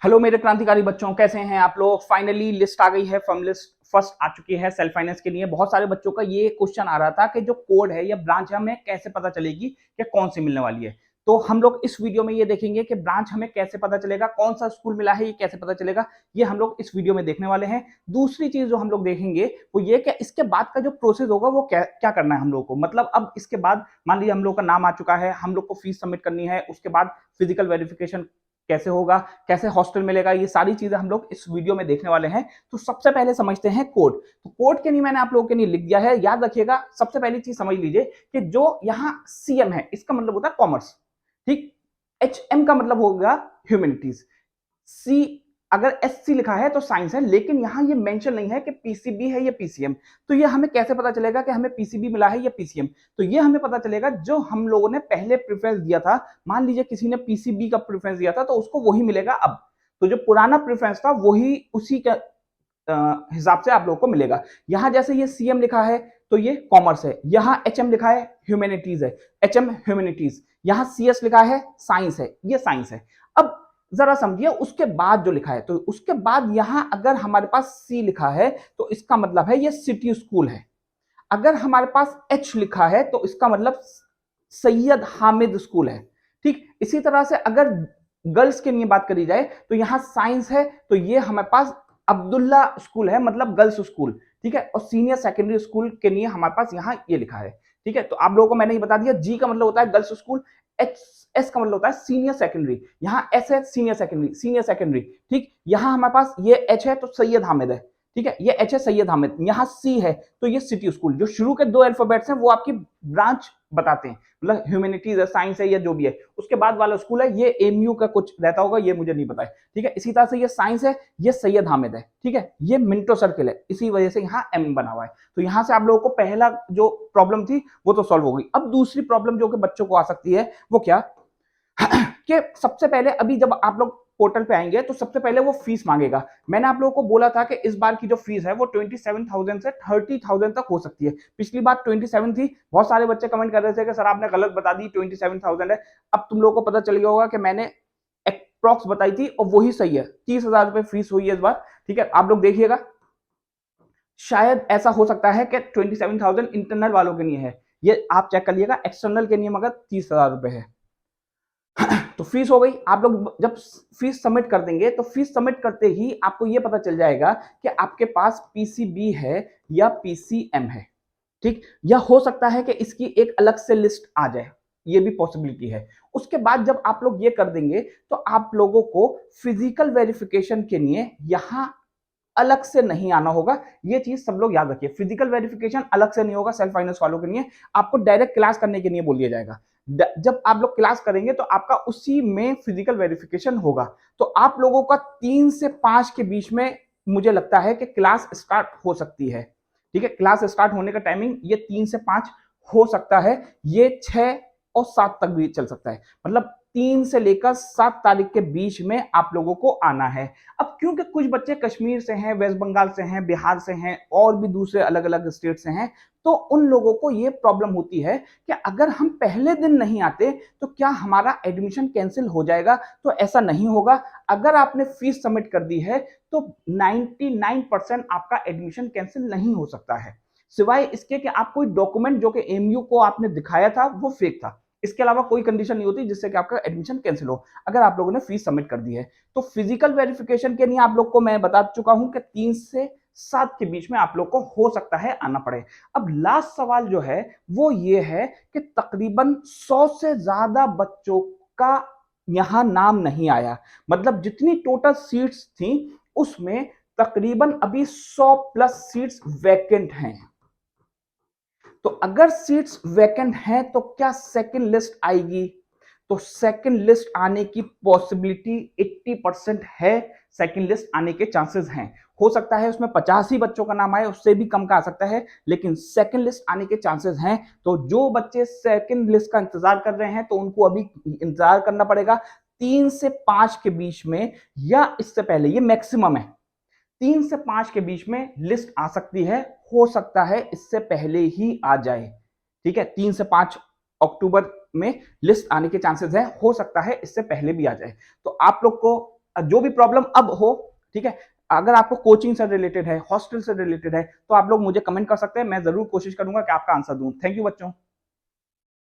Hello मेरे क्रांतिकारी बच्चों, कैसे हैं आप लोग। फाइनली लिस्ट आ गई है, फर्म लिस्ट फर्स्ट आ चुकी है सेल्फ फाइनेंस के लिए। बहुत सारे बच्चों का ये क्वेश्चन आ रहा था कि जो कोड है या ब्रांच हमें कैसे पता चलेगी कि कौन सी मिलने वाली है। तो हम लोग इस वीडियो में ये देखेंगे कि ब्रांच हमें कैसे पता चलेगा, कौन सा स्कूल मिला है ये कैसे पता चलेगा, ये हम लोग इस वीडियो में देखने वाले हैं। दूसरी चीज जो हम लोग देखेंगे वो ये कि इसके बाद का जो प्रोसेस होगा वो क्या क्या करना है हम लोग को। मतलब अब इसके बाद मान लीजिए हम लोग का नाम आ चुका है, हम लोग को फीस सबमिट करनी है, उसके बाद फिजिकल वेरिफिकेशन कैसे होगा, कैसे हॉस्टल मिलेगा, ये सारी चीजें हम लोग इस वीडियो में देखने वाले हैं। तो सबसे पहले समझते हैं कोड। तो कोड के लिए मैंने आप लोगों के लिए लिख दिया है, याद रखिएगा। सबसे पहली चीज समझ लीजिए कि जो यहाँ सीएम है इसका मतलब होता है कॉमर्स, ठीक। एचएम का मतलब होगा ह्यूमैनिटीज। सी अगर एससी लिखा है तो साइंस है, लेकिन यहां ये मेंशन नहीं है कि पीसीबी है या पीसीएम। तो ये हमें कैसे पता चलेगा कि हमें पीसीबी मिला है या पीसीएम। तो ये हमें पता चलेगा जो हम लोगों ने पहले प्रेफरेंस दिया था। मान लीजिए किसी ने पीसीबी का प्रेफरेंस दिया था तो उसको वही मिलेगा अब। तो जो पुराना प्रेफरेंस था वही उसी के हिसाब से आप लोगों को मिलेगा। यहां जैसे ये सीएम लिखा है तो ये कॉमर्स है, यहां एचएम लिखा है ह्यूमैनिटीज है, एचएम ह्यूमैनिटीज। यहां सीएस लिखा है साइंस है, ये साइंस है। अब जरा समझिए उसके बाद जो लिखा है, तो उसके बाद यहां अगर हमारे पास सी लिखा है तो इसका मतलब है ये सिटी स्कूल है। अगर हमारे पास एच लिखा है तो इसका मतलब सैयद हामिद स्कूल है, ठीक। इसी तरह से अगर गर्ल्स के लिए बात करी जाए तो यहां साइंस है तो ये हमारे पास अब्दुल्ला स्कूल है, मतलब गर्ल्स स्कूल, ठीक है। और सीनियर सेकेंडरी स्कूल के लिए हमारे पास यहाँ ये लिखा है, ठीक है। तो आप लोगों को मैंने ये बता दिया, जी का मतलब होता है गर्ल्स स्कूल, एच एस का मतलब होता है सीनियर सेकेंडरी, यहाँ एस है सीनियर सेकेंडरी, सीनियर सेकेंडरी, ठीक। यहाँ हमारे पास ये एच है तो सैयद हामिद है, ठीक है। ये एच है सैयद हामिद, यहाँ सी है तो ये सिटी स्कूल। जो शुरू के दो अल्फाबेट्स हैं वो आपकी ब्रांच बताते हैं, मतलब ह्यूमैनिटीज है, साइंस है या जो भी है। उसके बाद वाला स्कूल है ये एमयू का कुछ रहता होगा, ये मुझे नहीं पता है, ठीक है। इसी तरह से ये साइंस है, ये सैयद हामिद है, ठीक है। ये मिंटो सर्किल है, इसी वजह से यहाँ एम बना हुआ है। तो यहाँ से आप लोगों को पहला जो प्रॉब्लम थी वो तो सॉल्व हो गई। अब दूसरी प्रॉब्लम जो कि बच्चों को आ सकती है वो क्या कि सबसे पहले अभी जब आप लोग पोर्टल पे आएंगे तो सबसे पहले वो फीस मांगेगा। मैंने आप लोगों को बोला था कि इस बार की जो फीस है वो 27,000 से 30,000 तक हो सकती है। पिछली बार 27 थी। बहुत सारे बच्चे कमेंट कर रहे थे कि सर आपने गलत बता दी, 27,000 है। अब तुम लोगों को पता चल गया होगा कि मैंने अप्रॉक्स बताई थी और वही सही है। 30,000 रुपए फीस हुई है इस बार, ठीक है। आप लोग देखिएगा, शायद ऐसा हो सकता है कि 27,000 इंटरनल वालों के लिए है, ये आप चेक कर लिएगा। एक्सटर्नल के लिए मगर 30,000 रुपए है। तो फीस हो गई। आप लोग जब फीस सबमिट कर देंगे तो फीस सबमिट करते ही आपको यह पता चल जाएगा कि आपके पास पीसीबी है या पीसीएम है, ठीक। या हो सकता है कि इसकी एक अलग से लिस्ट आ जाए, ये भी पॉसिबिलिटी है। उसके बाद जब आप लोग ये कर देंगे तो आप लोगों को फिजिकल वेरिफिकेशन के लिए यहां अलग से नहीं आना होगा। ये चीज सब लोग याद रखिए, फिजिकल वेरिफिकेशन अलग से नहीं होगा सेल्फ फाइनेंस वालों के लिए। आपको डायरेक्ट क्लास करने के लिए बोल दिया जाएगा। जब आप लोग क्लास करेंगे तो आपका उसी में फिजिकल वेरिफिकेशन होगा। तो आप लोगों का 3 से 5 के बीच में मुझे लगता है कि क्लास स्टार्ट हो सकती है, ठीक है। क्लास स्टार्ट होने का टाइमिंग ये 3 से 5 हो सकता है, ये 6 और 7 तक भी चल सकता है। मतलब 3 से लेकर 7 तारीख के बीच में आप लोगों को आना है। अब क्योंकि कुछ बच्चे कश्मीर से हैं, वेस्ट बंगाल से हैं, बिहार से हैं और भी दूसरे अलग अलग स्टेट से हैं, तो उन लोगों को ये प्रॉब्लम होती है कि अगर हम पहले दिन नहीं आते तो क्या हमारा एडमिशन कैंसिल हो जाएगा। तो ऐसा नहीं होगा। अगर आपने फीस सबमिट कर दी है तो 99% आपका एडमिशन कैंसिल नहीं हो सकता है, सिवाय इसके कि आप कोई डॉक्यूमेंट जो कि एमयू को आपने दिखाया था वो फेक था। इसके अलावा कोई कंडीशन नहीं होती जिससे कि आपका एडमिशन कैंसिल हो, अगर आप लोगों ने फीस सबमिट कर दी है। तो फिजिकल वेरिफिकेशन के लिए आप लोग को मैं बता चुका हूं कि 3 से 7 के बीच में आप लोग को हो सकता है आना पड़े। अब लास्ट सवाल जो है वो ये है कि तकरीबन 100 से ज्यादा बच्चों का यहां नाम नहीं आया। मतलब जितनी टोटल सीट्स थी उसमें तकरीबन अभी 100 प्लस सीट्स वैकेंट हैं। तो अगर सीट्स वैकेंट हैं तो क्या सेकंड लिस्ट आएगी? तो सेकंड लिस्ट आने की पॉसिबिलिटी 80% है, सेकंड लिस्ट आने के चांसेस हैं। हो सकता है उसमें 50 ही बच्चों का नाम आए, उससे भी कम का आ सकता है, लेकिन सेकंड लिस्ट आने के चांसेस हैं। तो जो बच्चे सेकंड लिस्ट का इंतजार कर रहे हैं तो उनको अभी इंतजार करना पड़ेगा 3 से 5 के बीच में, या इससे पहले, ये मैक्सिमम है। 3 से 5 के बीच में लिस्ट आ सकती है, हो सकता है इससे पहले ही आ जाए, ठीक है। 3 से 5 अक्टूबर में लिस्ट आने के चांसेस है, हो सकता है इससे पहले भी आ जाए। तो आप लोग को जो भी प्रॉब्लम अब हो, ठीक है, अगर आपको कोचिंग से रिलेटेड है, हॉस्टल से रिलेटेड है, तो आप लोग मुझे कमेंट कर सकते हैं, मैं जरूर कोशिश करूंगा कि आपका आंसर दूं। थैंक यू बच्चों।